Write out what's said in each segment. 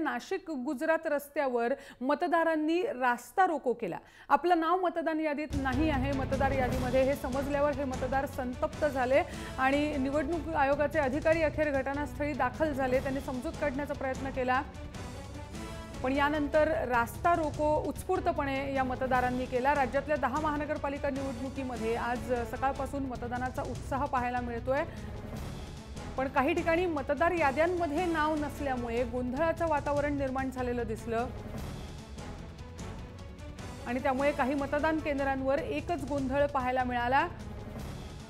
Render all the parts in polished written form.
नाशिक गुजरात रस्त्यावर मतदारांनी रास्ता रोको केला। आपलं नाव मतदान यादीत नाही आहे मतदार यादीमध्ये हे समजल्यावर हे मतदार संतप्त झाले आणि निवडणूक आयोगाचे अधिकारी अखेर घटनास्थळी दाखल झाले। त्यांनी समजूत काढण्याचा प्रयत्न केला, पण यानंतर रास्ता रोको उत्स्फूर्तपणे या मतदारांनी केला। राज्यातल्या 10 महानगरपालिका निवडणुकीमध्ये आज सकाळपासून मतदानाचा उत्साह पाहायला मिळतोय, पण काही ठिकाणी मतदार याद्यांमध्ये नाव नसल्यामुळे गोंधळाचं वातावरण निर्माण झालेलं दिसलं आणि त्यामुळे काही मतदान केंद्रांवर एकच गोंधळ पाहायला मिळाला।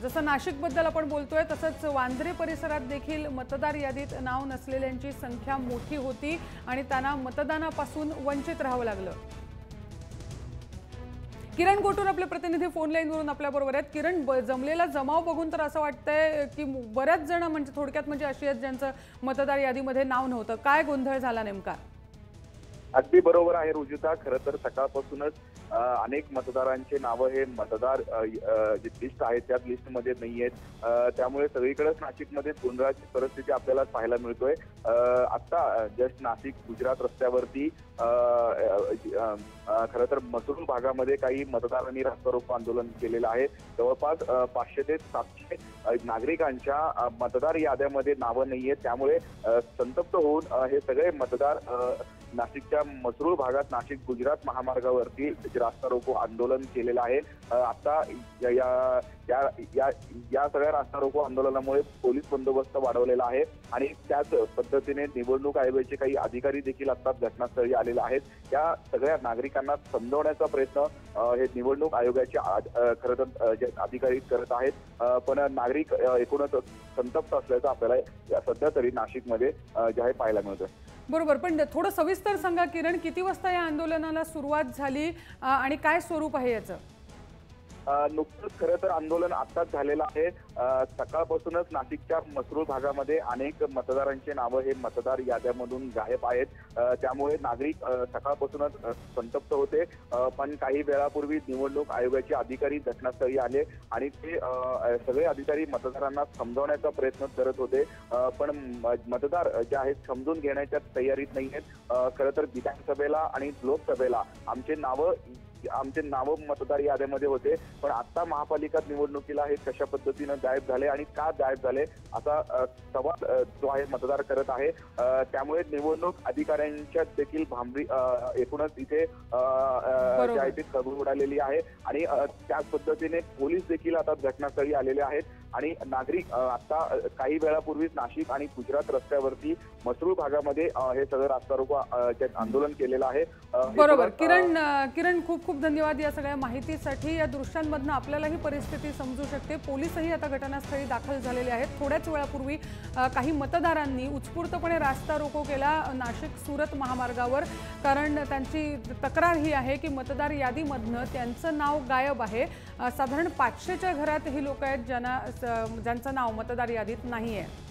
जसं नाशिकबद्दल आपण बोलतोय तसंच वांद्रे परिसरात देखील मतदार यादीत नाव नसलेल्यांची संख्या मोठी होती आणि त्यांना मतदानापासून वंचित राहावं लागलं। किरण गोटूर आपले प्रतिनिधी फोन लाईनवरून आपल्या बरोबर आहेत। किरण, जमलेला जमाव बघून तर असं वाटतंय की बऱ्याच जण म्हणजे थोडक्यात म्हणजे अशी आहेत ज्यांचं मतदार यादीमध्ये नाव नव्हतं। काय गोंधळ झाला नेमका? अगदी बरोबर आहे रुजुता। खरं तर सकाळपासूनच अनेक मतदारांचे नावं हे मतदार जी लिस्ट आहे त्या लिस्टमध्ये नाही आहेत, त्यामुळे सगळीकडेच नाशिकमध्ये गोंधळाची परिस्थिती आपल्याला पाहायला मिळतोय। आता जस्ट नाशिक गुजरात रस्त्यावरती खरं तर मसरूळ भागामध्ये काही मतदारांनी रास्ता रोको आंदोलन केलेलं आहे। जवळपास 500 ते 700 नागरिकांच्या मतदार याद्यामध्ये नावं नाहीये, त्यामुळे संतप्त होऊन हे सगळे मतदार नाशिकच्या मसरूळ भागात नाशिक गुजरात महामार्गावरती रास्ता रोको आंदोलन केलेलं आहे। आता या सगळ्या रास्ता रोको आंदोलनामुळे पोलीस बंदोबस्त वाढवलेला आहे आणि त्याच पद्धतीने निवडणूक आयोगाचे काही अधिकारी देखील आता घटनास्थळी आलेले आहेत। या सगळ्या नागरिकांना समजवण्याचा प्रयत्न हे निवडणूक आयोगाचे खरं तर जे अधिकारी करत आहेत, पण नागरिक एकूणच संतप्त असल्याचं आपल्याला सध्या तरी नाशिकमध्ये जे आहे पाहायला मिळतं। बरोबर, पण थोडं सविस्तर सांगा किरण, किती वाजता या आंदोलनाला सुरुवात झाली आणि काय स्वरूप आहे याचं? नुकतंच खरं तर आंदोलन आताच झालेलं आहे। सकाळपासूनच नाशिकच्या मसरूळ भागामध्ये अनेक मतदारांचे नावं हे मतदार याद्यामधून गायब आहेत, त्यामुळे नागरिक सकाळपासूनच संतप्त होते। पण काही वेळापूर्वी निवडणूक आयोगाचे अधिकारी घटनास्थळी आले आणि ते सगळे अधिकारी मतदारांना समजवण्याचा प्रयत्न करत होते, पण मतदार जे आहेत समजून घेण्याच्या तयारीत नाही आहेत। खरं तर विधानसभेला आणि लोकसभेला आमचे नावं मतदार याद्यामध्ये होते, पण आता महापालिका निवडणुकीला हे कशा पद्धतीनं गायब झाले आणि का गायब झाले असा सवाल जो आहे मतदार करत आहे। त्यामुळे निवडणूक अधिकाऱ्यांच्या देखील भांबरी एकूणच इथे जे आहे ते खळबळ उडालेली आहे आणि त्याच पद्धतीने पोलीस देखील आता घटनास्थळी आलेले आहेत आणि नागरिक आता काही वेळापूर्वीच नाशिक आणि गुजरात रस्त्यावरती मसरूळ भागामध्ये हे सगळं रास्ता रोको आंदोलन केलेलं आहे। बरोबर किरण, खूप खूप धन्यवाद या सगळ्या माहितीसाठी। या दृश्यांमधून आपल्याला ही परिस्थिती समजू शकते। पोलीसही आता घटनास्थळी दाखल झालेले आहेत। थोड्याच वेळापूर्वी काही मतदारांनी उत्स्फूर्तपणे रास्ता रोको केला नाशिक सुरत महामार्गावर, कारण त्यांची तक्रार ही आहे की मतदार यादीमधनं त्यांचं नाव गायब आहे। साधारण 500च्या घरात ही लोक आहेत ज्यांचं नाव मतदार यादीत नाही आहे।